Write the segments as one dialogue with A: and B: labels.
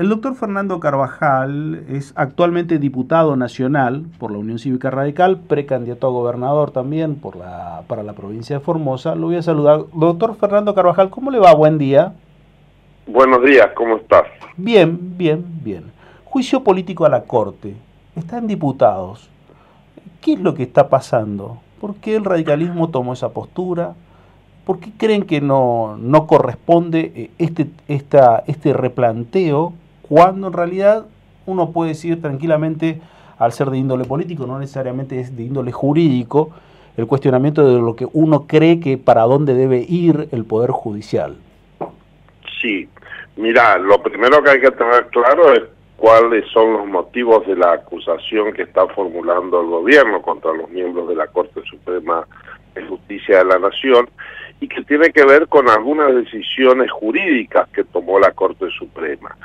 A: El doctor Fernando Carvajal es actualmente diputado nacional por la Unión Cívica Radical, precandidato a gobernador también para la provincia de Formosa. Lo voy a saludar. Doctor Fernando Carvajal, ¿cómo le va? Buen día.
B: Buenos días, ¿cómo estás?
A: Bien, bien, bien. Juicio político a la Corte. Están diputados. ¿Qué es lo que está pasando? ¿Por qué el radicalismo tomó esa postura? ¿Por qué creen que no corresponde este replanteo cuando en realidad uno puede decir tranquilamente, al ser de índole político, no necesariamente es de índole jurídico, el cuestionamiento de lo que uno cree que para dónde debe ir el Poder Judicial?
B: Sí, mira, lo primero que hay que tener claro es cuáles son los motivos de la acusación que está formulando el gobierno contra los miembros de la Corte Suprema de Justicia de la Nación y que tiene que ver con algunas decisiones jurídicas que tomó la Corte Suprema.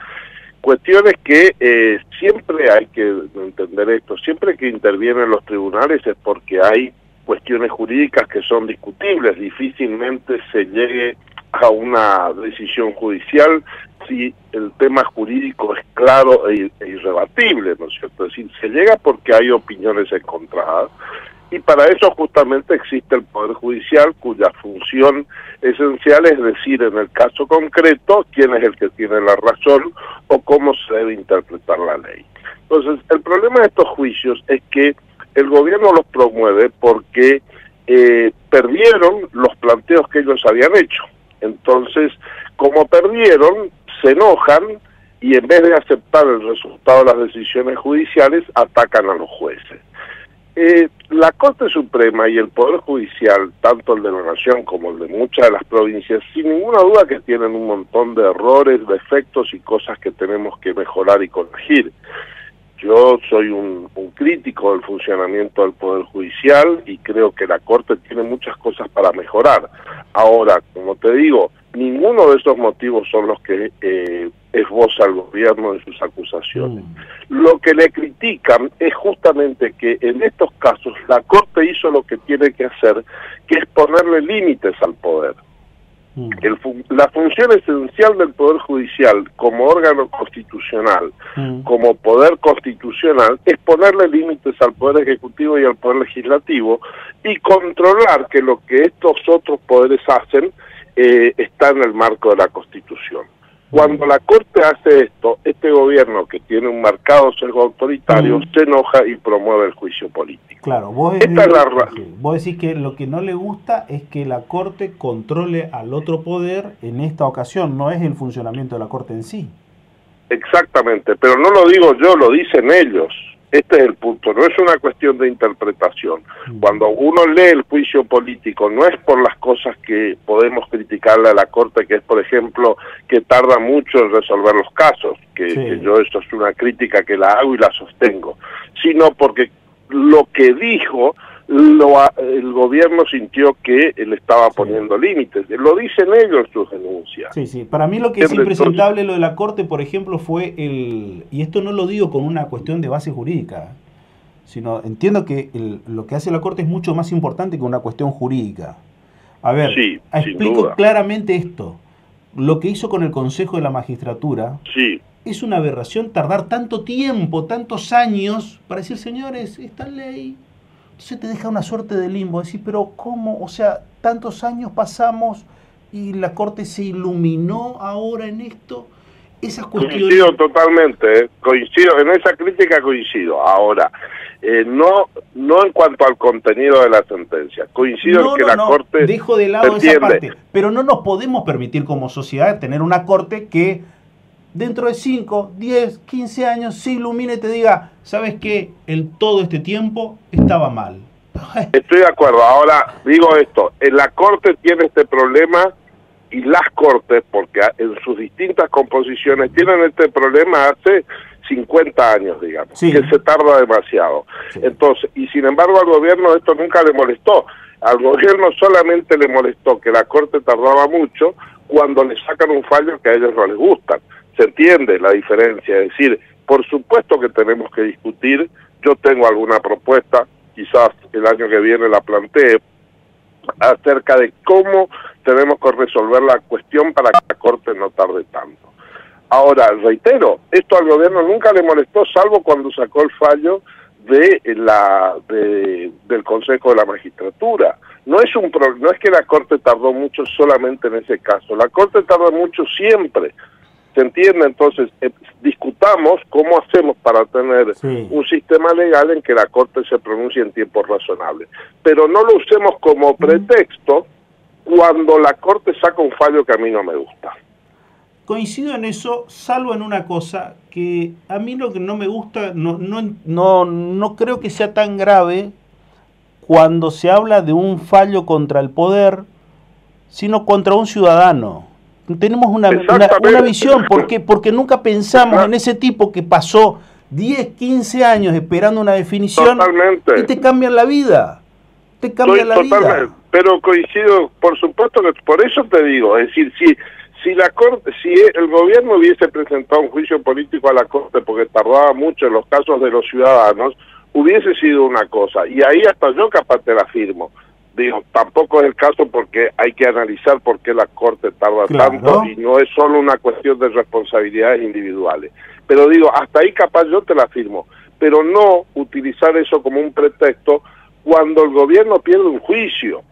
B: Cuestiones que siempre hay que entender esto, siempre que intervienen los tribunales es porque hay cuestiones jurídicas que son discutibles, difícilmente se llegue a una decisión judicial si el tema jurídico es claro e irrebatible, ¿no es cierto? Es decir, se llega porque hay opiniones encontradas y para eso justamente existe el Poder Judicial, cuya función esencial es decir en el caso concreto quién es el que tiene la razón o cómo se debe interpretar la ley. Entonces, el problema de estos juicios es que el gobierno los promueve porque perdieron los planteos que ellos habían hecho. Entonces, como perdieron, se enojan y en vez de aceptar el resultado de las decisiones judiciales, atacan a los jueces. La Corte Suprema y el Poder Judicial, tanto el de la Nación como el de muchas de las provincias, sin ninguna duda que tienen un montón de errores, defectos y cosas que tenemos que mejorar y corregir. Yo soy un crítico del funcionamiento del Poder Judicial y creo que la Corte tiene muchas cosas para mejorar. Ahora, como te digo, ninguno de esos motivos son los que esboza el gobierno en sus acusaciones. Lo que le critican es justamente que en estos casos la Corte hizo lo que tiene que hacer, que es ponerle límites al poder. La función esencial del Poder Judicial como órgano constitucional, como poder constitucional, es ponerle límites al Poder Ejecutivo y al Poder Legislativo y controlar que lo que estos otros poderes hacen está en el marco de la Constitución. Cuando la Corte hace esto, este gobierno que tiene un marcado sesgo autoritario se enoja y promueve el juicio político.
A: Claro, vos decís que lo que no le gusta es que la Corte controle al otro poder en esta ocasión, no es el funcionamiento de la Corte en sí.
B: Exactamente, pero no lo digo yo, lo dicen ellos. Este es el punto, no es una cuestión de interpretación. Cuando uno lee el juicio político, no es por las cosas que podemos criticarle a la Corte, que es, por ejemplo, que tarda mucho en resolver los casos, que yo eso es una crítica que la hago y la sostengo, sino porque lo que dijo, el gobierno sintió que le estaba poniendo límites. Lo dicen ellos en sus denuncias.
A: Sí, sí. Para mí lo que es impresentable lo de la Corte, por ejemplo, fue y esto no lo digo con una cuestión de base jurídica, sino entiendo que lo que hace la Corte es mucho más importante que una cuestión jurídica. A ver, explico claramente esto. Lo que hizo con el Consejo de la Magistratura es una aberración tardar tanto tiempo, tantos años, para decir, señores, esta ley... Entonces te deja una suerte de limbo, decir, pero ¿cómo? O sea, tantos años pasamos y la Corte se iluminó ahora en esto. Esas cuestiones...
B: Coincido totalmente, coincido, en esa crítica coincido. Ahora, no en cuanto al contenido de la sentencia, coincido en que la Corte...
A: dejo de lado esa parte, pero no nos podemos permitir como sociedad tener una Corte que dentro de 5, 10, 15 años se ilumine y te diga, ¿sabes qué? Todo este tiempo estaba mal.
B: Estoy de acuerdo. Ahora, digo esto, la Corte tiene este problema y las Cortes, porque en sus distintas composiciones tienen este problema hace 50 años, digamos, que se tarda demasiado. Entonces, y sin embargo al gobierno esto nunca le molestó. Al gobierno solamente le molestó que la Corte tardaba mucho cuando le sacan un fallo que a ellos no les gusta. Se entiende la diferencia, es decir, por supuesto que tenemos que discutir, yo tengo alguna propuesta, quizás el año que viene la plantee, acerca de cómo tenemos que resolver la cuestión para que la Corte no tarde tanto. Ahora, reitero, esto al gobierno nunca le molestó, salvo cuando sacó el fallo del Consejo de la Magistratura. No es que la Corte tardó mucho solamente en ese caso, la Corte tarda mucho siempre, ¿se entiende? Entonces, discutamos cómo hacemos para tener un sistema legal en que la Corte se pronuncie en tiempos razonables, pero no lo usemos como pretexto cuando la Corte saca un fallo que a mí no me gusta.
A: Coincido en eso, salvo en una cosa, que a mí lo que no me gusta, no creo que sea tan grave cuando se habla de un fallo contra el poder, sino contra un ciudadano. Tenemos una visión, porque nunca pensamos en ese tipo que pasó 10, 15 años esperando una definición. Totalmente. Y te cambian la vida. Te cambian la vida.
B: Pero coincido, por supuesto que por eso te digo, es decir, si la Corte, si el gobierno hubiese presentado un juicio político a la Corte porque tardaba mucho en los casos de los ciudadanos, hubiese sido una cosa, y ahí hasta yo capaz te la firmo. Digo, tampoco es el caso porque hay que analizar por qué la Corte tarda tanto, y no es solo una cuestión de responsabilidades individuales. Pero digo, hasta ahí capaz yo te la firmo, pero no utilizar eso como un pretexto cuando el gobierno pierde un juicio.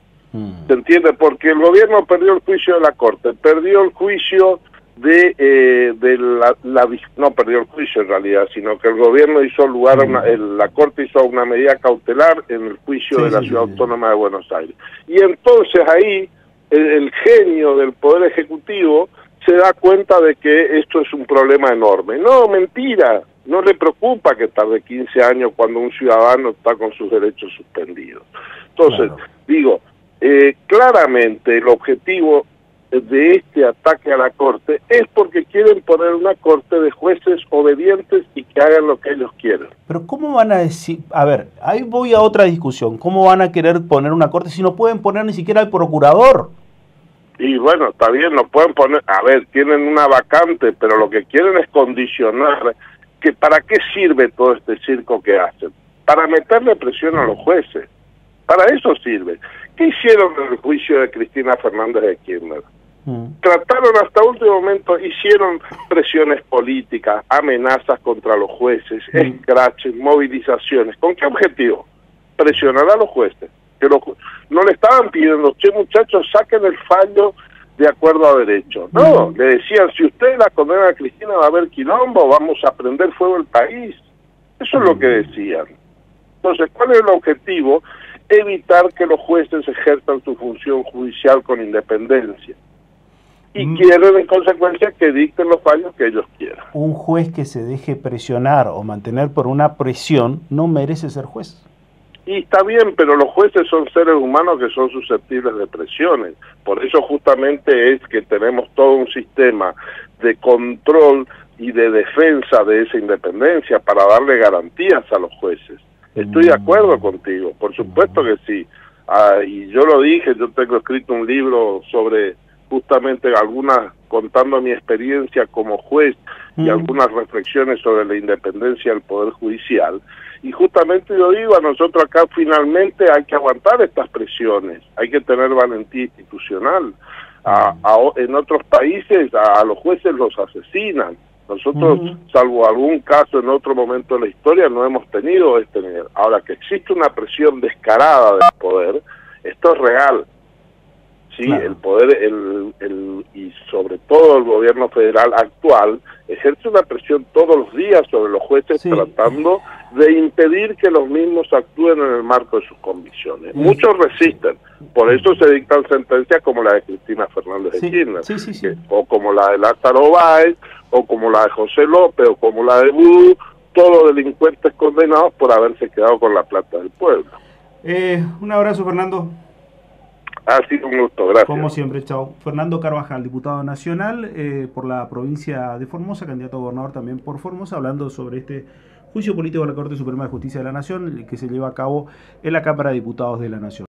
B: ¿Se entiende? Porque el gobierno perdió el juicio de la Corte, perdió el juicio no perdió el juicio en realidad, sino que el gobierno hizo lugar a la Corte hizo una medida cautelar en el juicio de la Ciudad Autónoma de Buenos Aires. Y entonces ahí el genio del Poder Ejecutivo se da cuenta de que esto es un problema enorme. No, mentira, no le preocupa que tarde 15 años cuando un ciudadano está con sus derechos suspendidos. Entonces, digo, claramente el objetivo de este ataque a la Corte es porque quieren poner una Corte de jueces obedientes y que hagan lo que ellos quieren.
A: Pero ¿cómo van a decir? A ver, ahí voy a otra discusión. ¿Cómo van a querer poner una Corte si no pueden poner ni siquiera al procurador?
B: Y bueno, está bien, no pueden poner, a ver, tienen una vacante, pero lo que quieren es condicionar que ¿para qué sirve todo este circo que hacen? Para meterle presión a los jueces. Para eso sirve. ¿Qué hicieron en el juicio de Cristina Fernández de Kirchner? Trataron hasta último momento, hicieron presiones políticas, amenazas contra los jueces, escraches, movilizaciones. ¿Con qué objetivo? Presionar a los jueces. Que no le estaban pidiendo, che muchachos, saquen el fallo de acuerdo a derecho. No, le decían, si ustedes la condenan a Cristina va a haber quilombo, vamos a prender fuego el país. Eso es lo que decían. Entonces, ¿cuál es el objetivo? Evitar que los jueces ejerzan su función judicial con independencia. Y quieren, en consecuencia, que dicten los fallos que ellos quieran.
A: Un juez que se deje presionar o mantener por una presión no merece ser juez.
B: Y está bien, pero los jueces son seres humanos que son susceptibles de presiones. Por eso justamente es que tenemos todo un sistema de control y de defensa de esa independencia para darle garantías a los jueces. Estoy de acuerdo contigo, por supuesto que sí. Y yo lo dije, yo tengo escrito un libro sobre justamente contando mi experiencia como juez y algunas reflexiones sobre la independencia del Poder Judicial. Y justamente yo digo, a nosotros acá finalmente hay que aguantar estas presiones, hay que tener valentía institucional. En otros países a los jueces los asesinan. Nosotros, salvo algún caso en otro momento de la historia, no hemos tenido este nivel. Ahora, que existe una presión descarada del poder, esto es real. Sí, el poder, y sobre todo el gobierno federal actual, ejerce una presión todos los días sobre los jueces tratando de impedir que los mismos actúen en el marco de sus convicciones. Muchos resisten, por eso se dictan sentencias como la de Cristina Fernández de Kirchner, o como la de Lázaro Báez, o como la de José López, o como la de Vudú, todos delincuentes condenados por haberse quedado con la plata del pueblo.
A: Un abrazo, Fernando.
B: Ha sido un gusto, gracias.
A: Como siempre, chao. Fernando Carvajal, diputado nacional por la provincia de Formosa, candidato a gobernador también por Formosa, hablando sobre este juicio político de la Corte Suprema de Justicia de la Nación que se lleva a cabo en la Cámara de Diputados de la Nación.